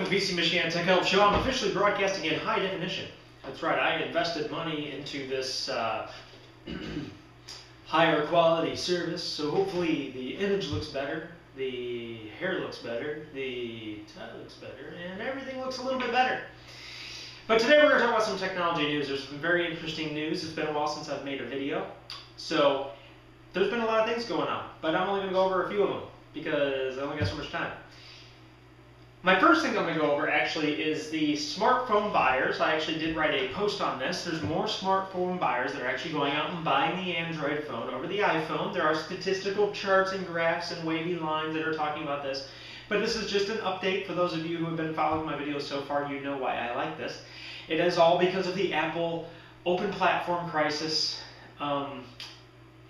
Welcome to PC Michigan Tech Help Show. I'm officially broadcasting in high definition. That's right, I invested money into this higher quality service, so hopefully the image looks better, the hair looks better, the tie looks better, and everything looks a little bit better. But today we're going to talk about some technology news. There's some very interesting news. It's been a while since I've made a video, so there's been a lot of things going on, but I'm only going to go over a few of them because I only got so much time. My first thing I'm going to go over actually is the smartphone buyers. I actually did write a post on this. There's more smartphone buyers that are actually going out and buying the Android phone over the iPhone. There are statistical charts and graphs and wavy lines that are talking about this. But this is just an update for those of you who have been following my videos so far. You know why I like this. It is all because of the Apple open platform crisis.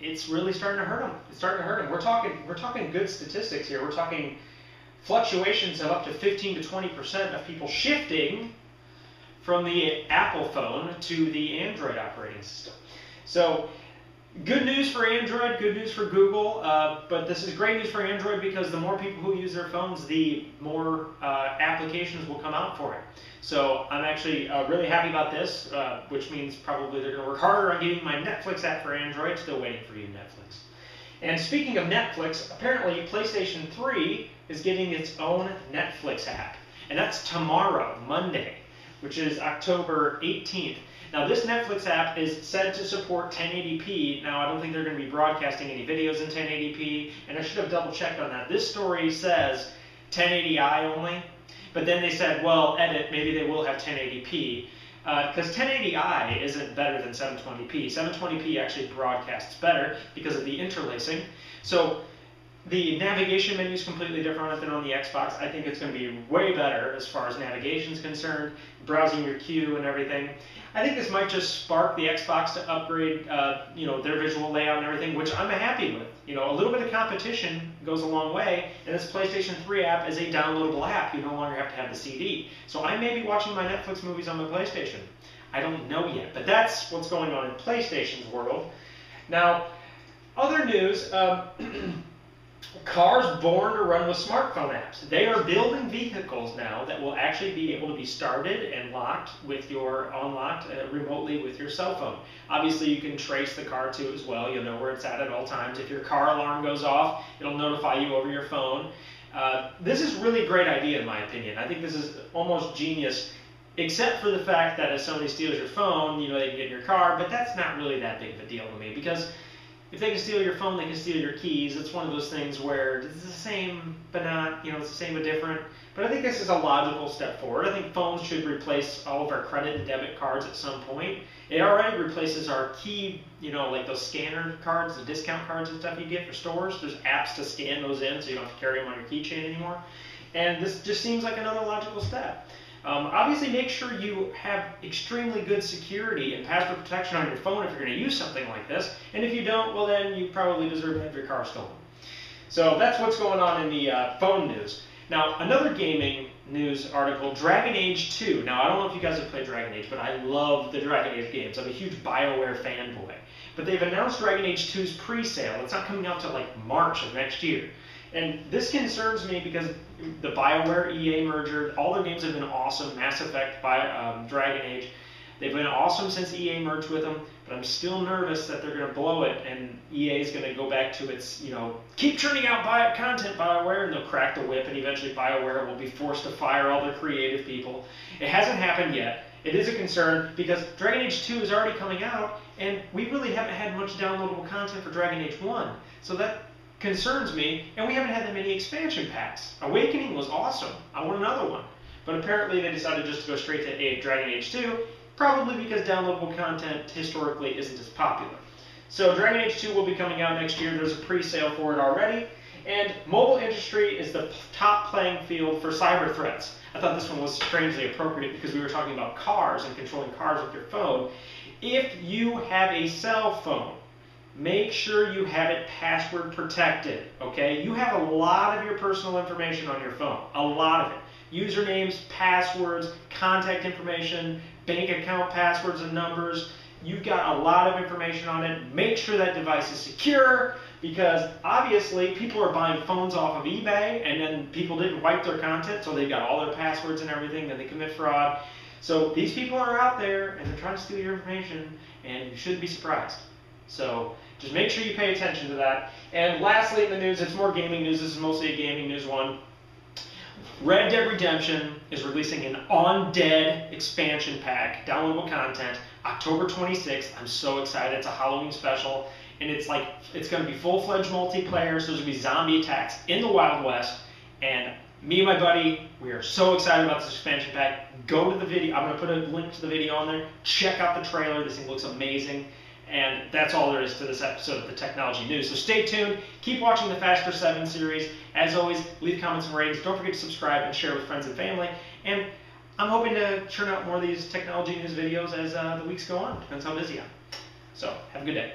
It's really starting to hurt them. It's starting to hurt them. We're talking good statistics here. We're talking fluctuations of up to 15 to 20% of people shifting from the Apple phone to the Android operating system. So good news for Android, good news for Google, but this is great news for Android because the more people who use their phones, the more applications will come out for it. So I'm actually really happy about this, which means probably they're going to work harder on getting my Netflix app for Android. Still waiting for you, Netflix. And speaking of Netflix, apparently PlayStation 3 is getting its own Netflix app. And that's tomorrow, Monday, which is October 18th. Now this Netflix app is said to support 1080p. Now I don't think they're going to be broadcasting any videos in 1080p, and I should have double checked on that. This story says 1080i only, but then they said, well, edit, maybe they will have 1080p. Because 1080i isn't better than 720p. 720p actually broadcasts better because of the interlacing. So the navigation menu is completely different than on the Xbox. I think it's going to be way better as far as navigation is concerned, browsing your queue and everything. I think this might just spark the Xbox to upgrade, their visual layout and everything, which I'm happy with. A little bit of competition goes a long way, and this PlayStation 3 app is a downloadable app. You no longer have to have the CD. So I may be watching my Netflix movies on my PlayStation. I don't know yet, but that's what's going on in PlayStation's world. Now, other news. Cars born to run with smartphone apps. They are building vehicles now that will actually be able to be started and locked with unlocked remotely with your cell phone. Obviously, you can trace the car too as well. You'll know where it's at all times. If your car alarm goes off, it'll notify you over your phone. This is really a great idea in my opinion. I think this is almost genius, except for the fact that if somebody steals your phone, they can get in your car, but that's not really that big of a deal to me because if they can steal your phone, they can steal your keys. It's one of those things where it's the same, but not, it's the same but different. But I think this is a logical step forward. I think phones should replace all of our credit and debit cards at some point. It already replaces our key, like those scanner cards, the discount cards and stuff you get for stores. There's apps to scan those in so you don't have to carry them on your keychain anymore. And this just seems like another logical step. Obviously, make sure you have extremely good security and password protection on your phone if you're going to use something like this. And if you don't, well then you probably deserve to have your car stolen. So that's what's going on in the phone news. Now, another gaming news article, Dragon Age 2. Now, I don't know if you guys have played Dragon Age, but I love the Dragon Age games. I'm a huge BioWare fanboy. But they've announced Dragon Age 2's pre-sale. It's not coming out till like March of next year. And this concerns me because the BioWare EA merger, all their games have been awesome. Mass Effect, Dragon Age, they've been awesome since EA merged with them. But I'm still nervous that they're going to blow it and EA is going to go back to its, keep churning out content, BioWare, and they'll crack the whip and eventually BioWare will be forced to fire all their creative people. It hasn't happened yet. It is a concern because Dragon Age 2 is already coming out and we really haven't had much downloadable content for Dragon Age 1. So that concerns me, and we haven't had that many expansion packs. Awakening was awesome. I want another one. But apparently they decided just to go straight to Dragon Age 2, probably because downloadable content historically isn't as popular. So Dragon Age 2 will be coming out next year. There's a pre-sale for it already. And mobile industry is the top playing field for CyberThreats. I thought this one was strangely appropriate because we were talking about cars and controlling cars with your phone. If you have a cell phone, make sure you have it password protected, okay? You have a lot of your personal information on your phone, a lot of it. Usernames, passwords, contact information, bank account passwords and numbers. You've got a lot of information on it. Make sure that device is secure. because obviously people are buying phones off of eBay, and then people didn't wipe their content, so they've got all their passwords and everything, then they commit fraud. So these people are out there, and they're trying to steal your information, and you shouldn't be surprised. So just make sure you pay attention to that. And lastly in the news, it's more gaming news. This is mostly a gaming news one. Red Dead Redemption is releasing an Undead expansion pack, downloadable content, October 26th. I'm so excited. It's a Halloween special, and it's going to be full-fledged multiplayer, so there's going to be zombie attacks in the Wild West, and me and my buddy, we are so excited about this expansion pack. Go to the video. I'm going to put a link to the video on there. Check out the trailer. This thing looks amazing. And that's all there is to this episode of the Technology News. So stay tuned. Keep watching the Faster 7 series. As always, leave comments and ratings. Don't forget to subscribe and share with friends and family. And I'm hoping to churn out more of these technology news videos as the weeks go on. Depends how busy I am. So have a good day.